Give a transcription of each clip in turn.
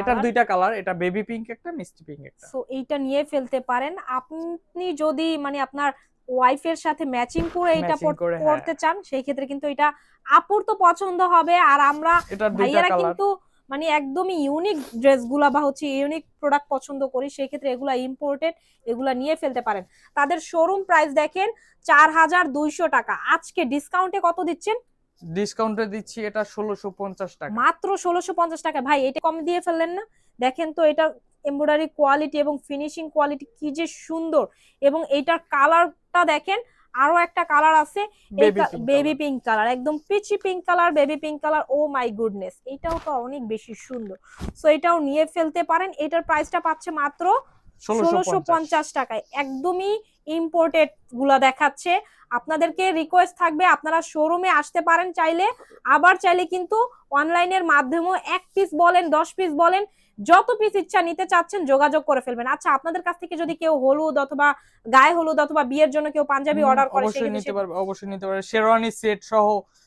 এটার দুইটা কালার, এটা বেবি পিঙ্ক একটা, মিষ্টি পিঙ্ক একটা। সো এইটা নিয়ে ফেলতে পারেন আপনি যদি মানে আপনার ওয়াইফের সাথে ম্যাচিং করে এটা ম্যাচিং করে, হ্যাঁ। পড়তে চান, সেই ক্ষেত্রে কিন্তু এটা আপুর তো পছন্দ হবে। আর আমরা এটার দুইটা ভাইয়ারা কালার। কিন্তু মানে একদমই ইউনিক ড্রেসগুলা বা হচ্ছে ইউনিক প্রোডাক্ট পছন্দ করি, সেই ক্ষেত্রে এগুলা ইম্পোর্টেড, এগুলা নিয়ে ফেলতে পারেন। তাদের শোরুম প্রাইস দেখেন 4200 টাকা, আজকে ডিসকাউন্টে কত দিচ্ছেন? ডিসকাউন্টে দিচ্ছি এটা 1650 টাকা। মাত্র 1650 টাকা। ভাই এটা কম দিয়ে ফেললেন না? দেখেন তো এটা এমব্রয়ডারি কোয়ালিটি এবং ফিনিশিং কোয়ালিটি কি যে সুন্দর, এবং এইটার কালারটা দেখেন, আরো একটা কালার আছে বেবি পিঙ্ক কালার, একদম peachy pink colour, baby pink colour. Oh my goodness, এটাও তো অনেক বেশি সুন্দর। সো এটাও নিয়ে ফেলতে পারেন। এটার প্রাইসটা পাচ্ছে মাত্র 1650 টাকায়, একদমই ইম্পোর্টেড গুলা দেখাচ্ছে। আপনাদেরকে রিকোয়েস্ট থাকবে আপনারা শোরুমে আসতে পারেন চাইলে, আবার চাইলে কিন্তু অনলাইনের মাধ্যমেও 1 পিস বলেন 10 পিস বলেন, যত পিস ইচ্ছা নিতে চাচ্ছেন যোগাযোগ করে ফেলবেন। আচ্ছা, আপনাদের কাছ থেকে যদি কেউ হলুদ অথবা গায়ে হলুদ অথবা বিয়ের জন্য কেউ পাঞ্জাবি অর্ডার করে, অবশ্যই নিতে পারবে, অবশ্যই নিতে পারবে। শেরওয়ানি সেট সহ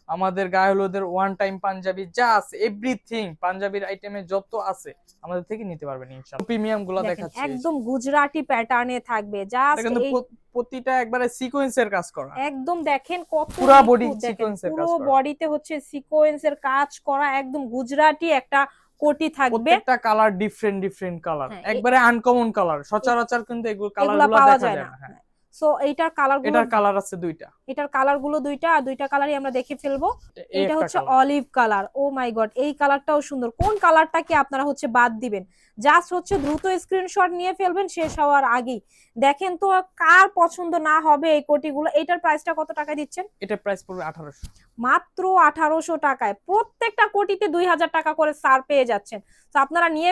আমাদের গায়ে হলুদের ওয়ান টাইম পাঞ্জাবি যা আছে, এভরিথিং পাঞ্জাবির আইটেমে যত আছে আমাদের থেকে নিতে পারবেন ইনশাআল্লাহ। প্রিমিয়াম গুলো দেখাচ্ছি, একদম গুজরাটি প্যাটার্নে থাকবে, জাস্ট কিন্তু এই প্রতিটা একবারে সিকোয়েন্সের কাজ করা। একদম দেখেন কত পুরো বডি নিখুঁত, দেখেন সিকোয়েন্সের কাজ পুরো করা, বডিতে হচ্ছে সিকোয়েন্সের কাজ করা, একদম গুজরাটি একটা কোটি থাকবে। প্রত্যেকটা কালার ডিফারেন্ট ডিফারেন্ট কালার, হ্যাঁ, একবারে আনকমন কালার, সচরাচর কিন্তু এগুলো কালারগুলো পাওয়া দেখা যায় যায় না। না। হ্যাঁ, সো এইটার কালারগুলো, এটার কালার আছে দুইটা, এটার কালার গুলো দুইটা, আর দুইটা কালারই আমরা দেখে ফেলবো। এই এটা একটা হচ্ছে colour. Olive colour. Oh my god, এই কালারটাও সুন্দর। কোন কালারটাকে আপনারা হচ্ছে বাদ দিবেন? জাস্ট হচ্ছে দ্রুত স্ক্রিনশট নিয়ে ফেলবেন শেষ হওয়ার আগেই। দেখেন তো কার পছন্দ না হবে এই কোটিগুলো। এটার প্রাইসটা কত টাকা দিচ্ছেন? এটার প্রাইস পড়বে 1800, মাত্র 1800 টাকায়। প্রত্যেকটা কোটিতে 2000 টাকা করে ছাড় পেয়ে যাচ্ছেন। তো আপনারা নিয়ে